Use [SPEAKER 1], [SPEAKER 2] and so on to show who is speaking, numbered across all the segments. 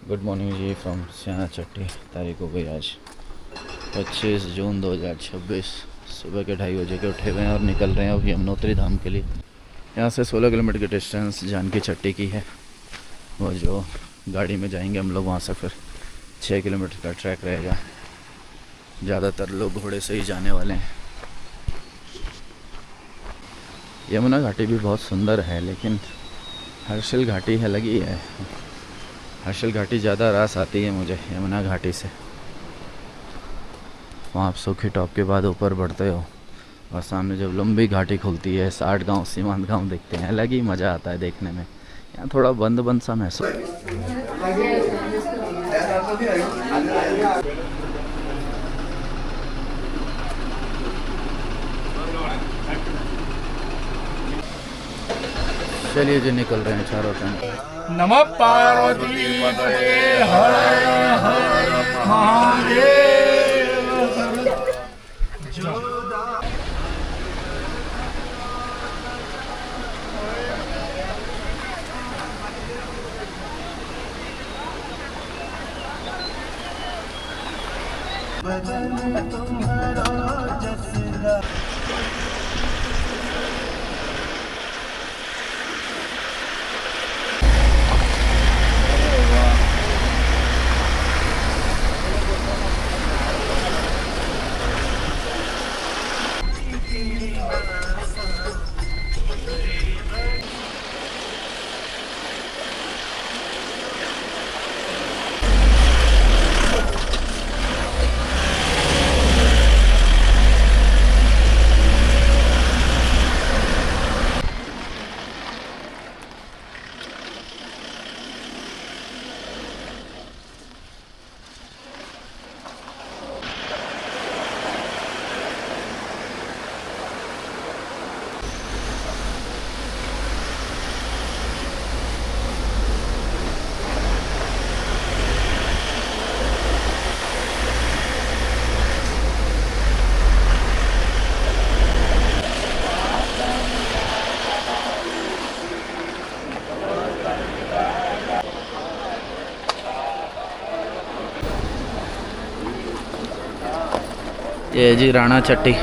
[SPEAKER 1] Good morning ji from सियाना चट्टी। तारीख हो गई आज 25 जून 2026। सुबह के 2:30 बजे के उठे हुए हैं और निकल रहे हैं अब यमुनोत्री धाम के लिए। यहाँ से 16 किलोमीटर की डिस्टेंस जानकी चट्टी की है। वो जो गाड़ी में जाएंगे हम लोग वहाँ से फिर 6 किलोमीटर का ट्रैक रहेगा। ज़्यादातर लोग घोड़े से ही जाने वाले हैं। यमुना घाटी भी बहुत सुंदर है, लेकिन हर्षिल घाटी अलग ही है। हर्षिल घाटी ज़्यादा रास आती है मुझे यमुना घाटी से। वहाँ आप सूखी टॉप के बाद ऊपर बढ़ते हो और सामने जब लंबी घाटी खुलती है 60 गांव सीमांत गांव दिखते हैं, अलग ही मज़ा आता है देखने में। यहाँ थोड़ा बंद बंद सा महसूस। चलिए जी निकल रहे हैं चारों तरफ।
[SPEAKER 2] नमः पार्वती पते हर हर महादेव। बदन तुम्हारा जसला
[SPEAKER 1] ये जी राणा चट्टी।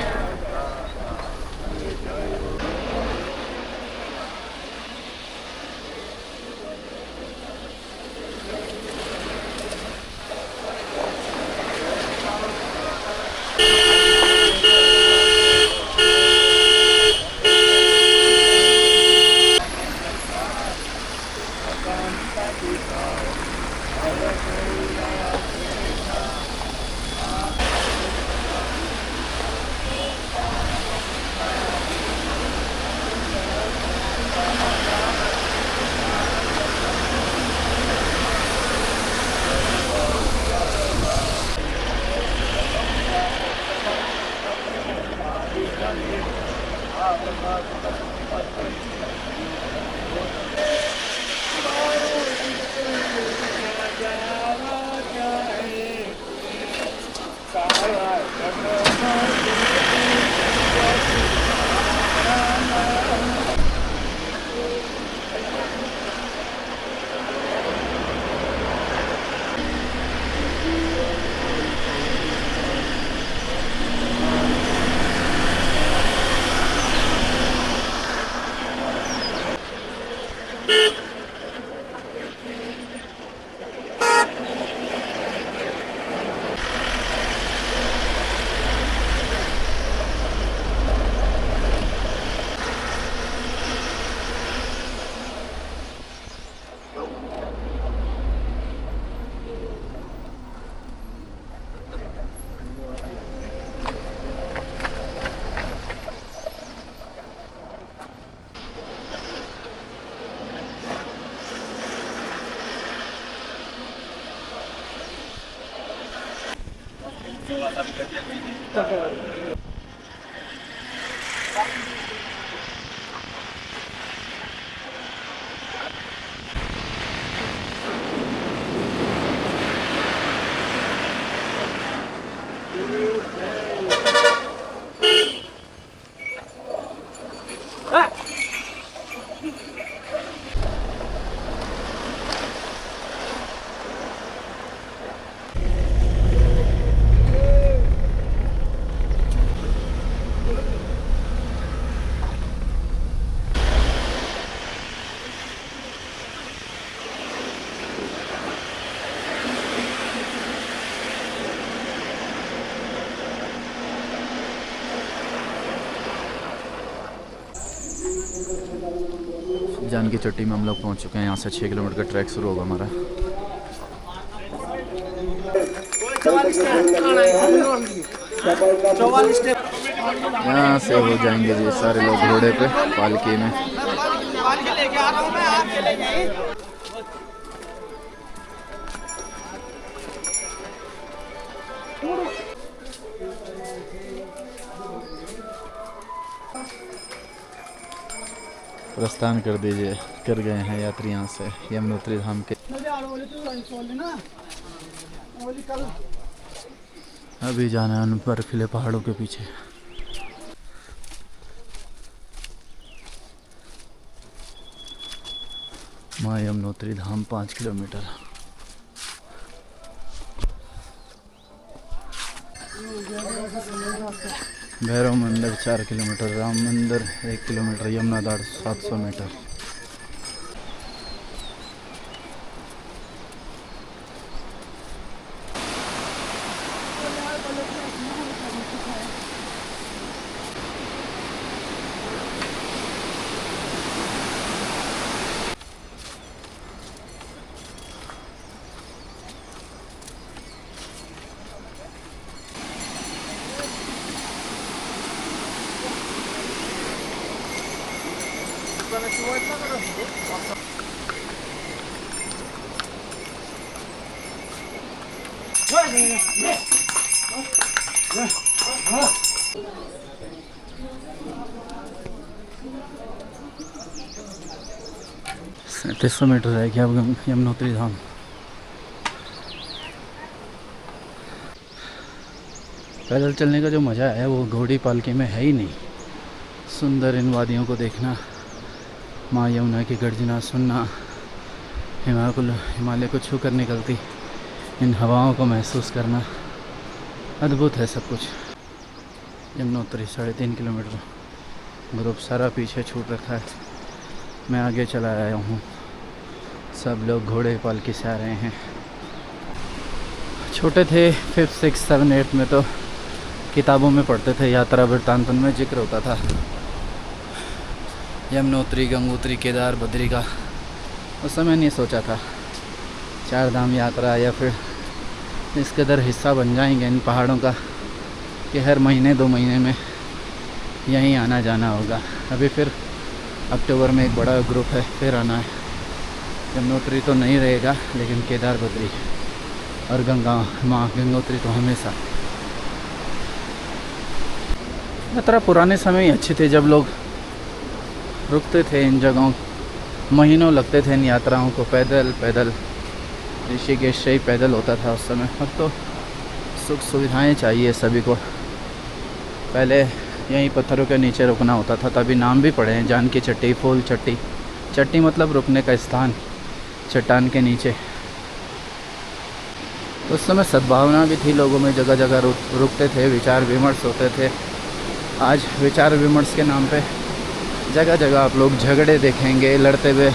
[SPEAKER 1] जानकी चट्टी में हम लोग पहुंच चुके हैं। यहाँ से 6 किलोमीटर का ट्रैक शुरू होगा हमारा। यहाँ से हो जाएंगे जी सारे लोग घोड़े पे पालकी में। प्रस्थान कर गए हैं यात्री यहाँ से यमुनोत्री धाम के। अभी जाना है बर्फीले पहाड़ों के पीछे। माँ यमुनोत्री धाम 5 किलोमीटर। भैरव मंदिर 4 किलोमीटर, राम मंदिर 1 किलोमीटर, यमुना घाट 700 मीटर। सौ मीटर रह गया अब यमुनोत्री धाम। पैदल चलने का जो मज़ा है वो घोड़ी पालकी में है ही नहीं। सुंदर इन वादियों को देखना, माँ यमुना की गर्जना सुनना, हिमालय को छू कर निकलती इन हवाओं को महसूस करना, अद्भुत है सब कुछ। यमुनोत्री 3.5 किलोमीटर, ग्रुप सारा पीछे छूट रखा है। मैं आगे चला आया हूँ, सब लोग घोड़े पालकी से आ रहे हैं। छोटे थे 5th 6th 7th 8th में तो किताबों में पढ़ते थे, यात्रा वृत्तांत में जिक्र होता था यमुनोत्री, गंगोत्री, केदार, बद्री का। उस समय नहीं सोचा था 4 धाम यात्रा या फिर इस कदर हिस्सा बन जाएंगे इन पहाड़ों का कि हर महीने 2 महीने में यहीं आना जाना होगा। अभी फिर अक्टूबर में एक बड़ा ग्रुप है, फिर आना है। यमुनोत्री तो नहीं रहेगा लेकिन केदार, बद्री और गंगोत्री तो हमेशा। यात्रा पुराने समय ही अच्छी थी, जब लोग रुकते थे इन जगहों, महीनों लगते थे इन यात्राओं को पैदल। ऋषिकेश से ही पैदल होता था उस समय। अब तो सुख सुविधाएं चाहिए सभी को। पहले यहीं पत्थरों के नीचे रुकना होता था, तभी नाम भी पड़े हैं, जानकी चट्टी, फूल चट्टी। चट्टी मतलब रुकने का स्थान, चट्टान के नीचे। उस समय सद्भावना भी थी लोगों में, जगह जगह रुकते थे, विचार विमर्श होते थे। आज विचार विमर्श के नाम पे जगह जगह आप लोग झगड़े देखेंगे, लड़ते हुए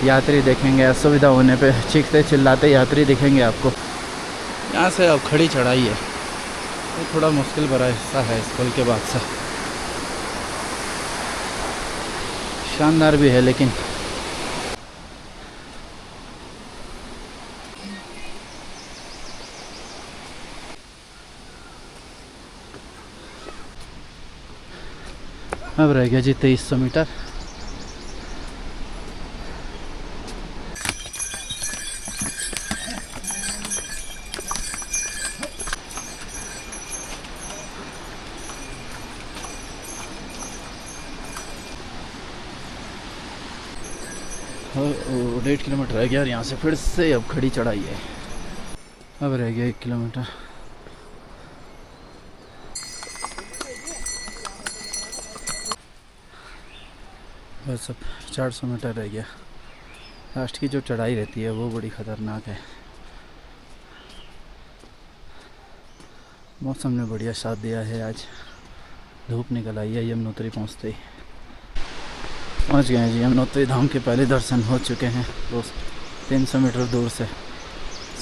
[SPEAKER 1] यात्री देखेंगे, असुविधा होने पे चीखते चिल्लाते यात्री दिखेंगे आपको। यहाँ से अब खड़ी चढ़ाई है, ये थोड़ा मुश्किल भरा हिस्सा है इस पुल के बाद से। शानदार भी है लेकिन अब रह गया जी 2300 मीटर। और 1.5 किलोमीटर रह गया और यहाँ से फिर से अब खड़ी चढ़ाई है। अब रह गया 1 किलोमीटर। बस अब 400 मीटर रह गया। लास्ट की जो चढ़ाई रहती है वो बड़ी ख़तरनाक है। मौसम ने बढ़िया साथ दिया है, आज धूप निकल आई है। यमुनोत्री पहुँचते ही पहुँच गए हैं जी। यमुनोत्री धाम के पहले दर्शन हो चुके हैं। 300 मीटर दूर से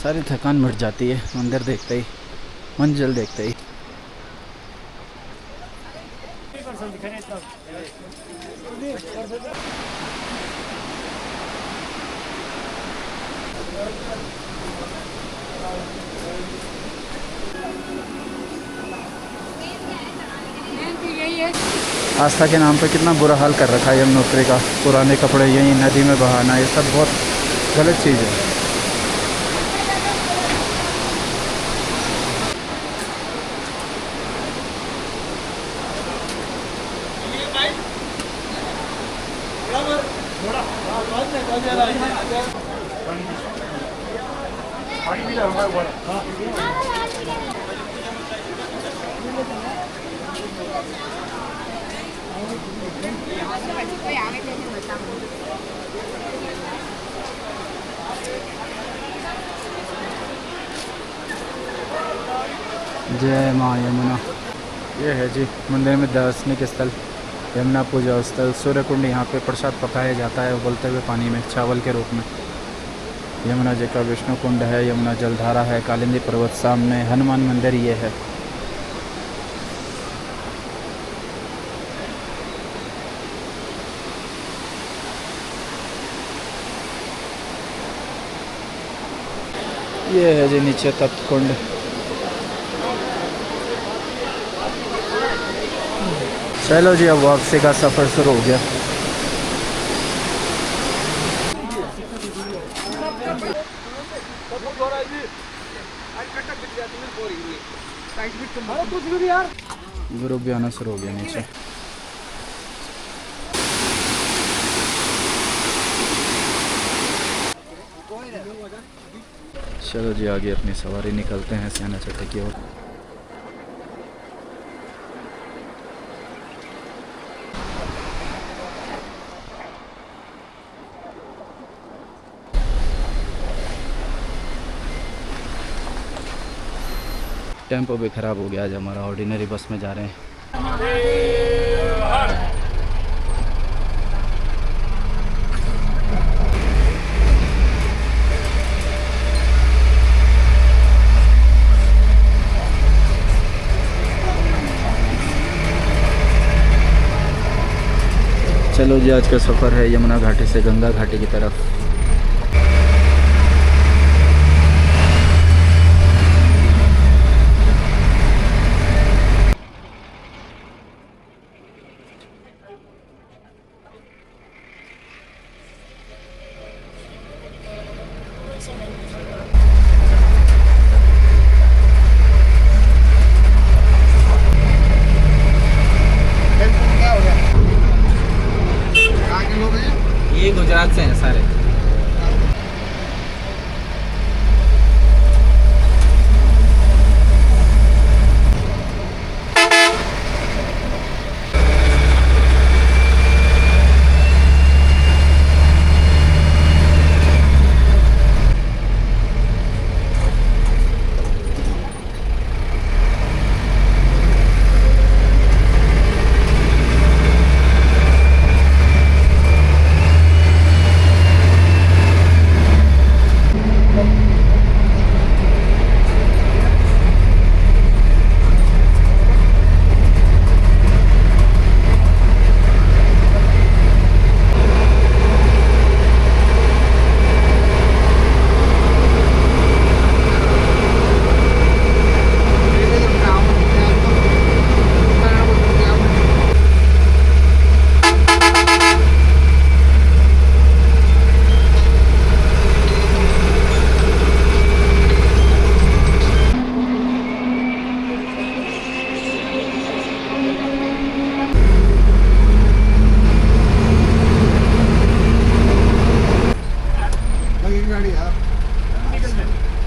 [SPEAKER 1] सारी थकान मिट जाती है मंदिर देखते ही, मंजिल देखते ही। आस्था के नाम पे कितना बुरा हाल कर रखा है यमुनोत्री का। पुराने कपड़े यहीं नदी में बहाना, ये सब बहुत गलत चीज़ है। जय माँ यमुना। ये है जी मंदिर में दार्शनिक स्थल, यमुना पूजा स्थल। सूर्य कुंड, यहाँ पे प्रसाद पकाया जाता है उबलते हुए पानी में चावल के रूप में। यमुना जी का विष्णु कुंड है, यमुना जलधारा है, कालिंदी पर्वत सामने, हनुमान मंदिर ये है। ये है जी नीचे तप्त कुंड। चलो जी अब वापसी का सफ़र शुरू हो गया। ग्रुप भी आना शुरू हो गया नीचे। चलो जी आगे अपनी सवारी निकलते हैं सियाना चट्टी की ओर। टेम्पो भी ख़राब हो गया आज हमारा, ऑर्डिनरी बस में जा रहे हैं। चलो जी आज का सफ़र है यमुना घाटी से गंगा घाटी की तरफ।
[SPEAKER 3] ये गुजरात से हैं सारे।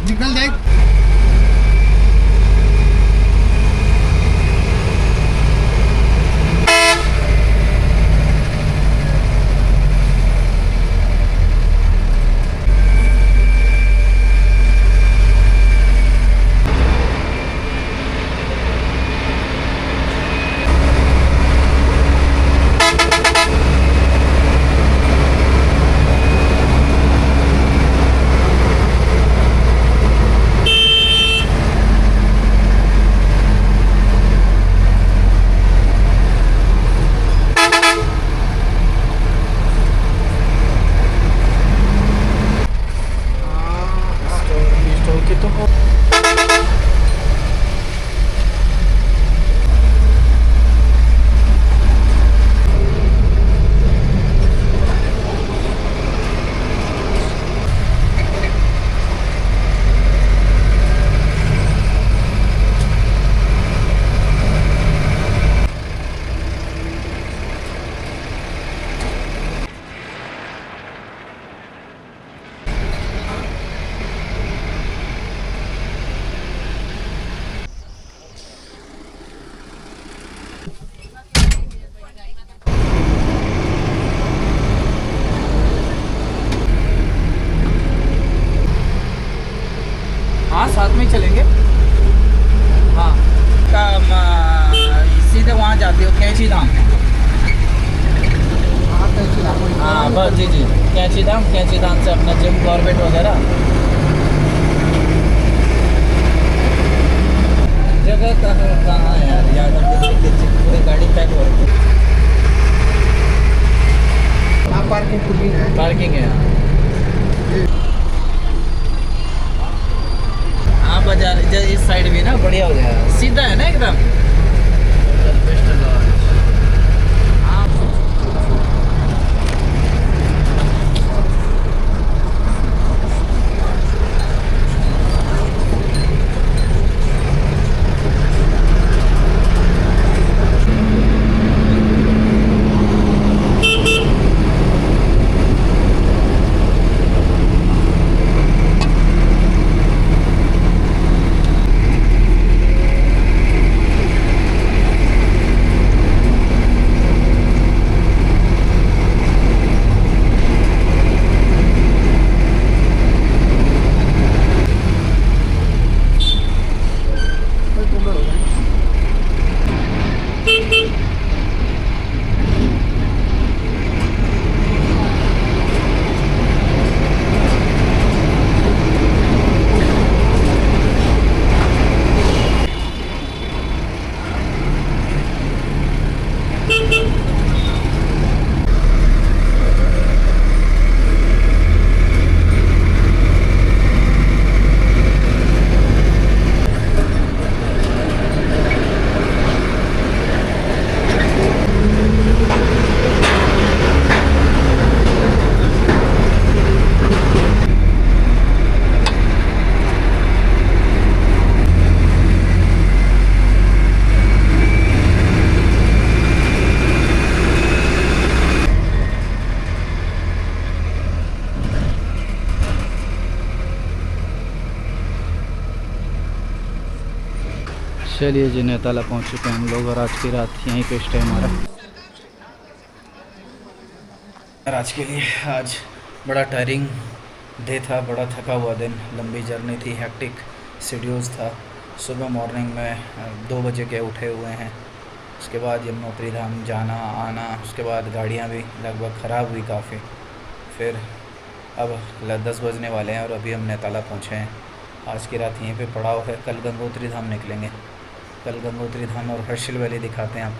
[SPEAKER 2] निकल जाए।
[SPEAKER 3] कैंची धाम। हाँ बस जी जी, कैंची धाम से अपना जिम कॉर्बेट वगैरह। जगह कहाँ है यार, याद पूरी गाड़ी पैक हो रही है। पार्किंग है यहाँ। हाँ बाजार इस साइड भी ना बढ़िया हो जाएगा, सीधा है ना एकदम। हाँ
[SPEAKER 1] चलिए जी, नैताला पहुंच चुके हैं हम लोग और आज की रात यहीं पे स्टे हमारा। आज के लिए आज बड़ा टायरिंग डे था, बड़ा थका हुआ दिन, लंबी जर्नी थी, हेक्टिक शेड्यूल्स था। सुबह मॉर्निंग में 2 बजे के उठे हुए हैं, उसके बाद यमुनोत्री धाम जाना आना, उसके बाद गाड़ियाँ भी लगभग ख़राब हुई काफ़ी। फिर अब 10 बजने वाले हैं और अभी हम नैताला पहुँचे हैं। आज की रात यहीं पे पड़ाव है, कल गंगोत्री धाम निकलेंगे। कल गंगोत्री धाम और हर्षिल वैली दिखाते हैं आपको।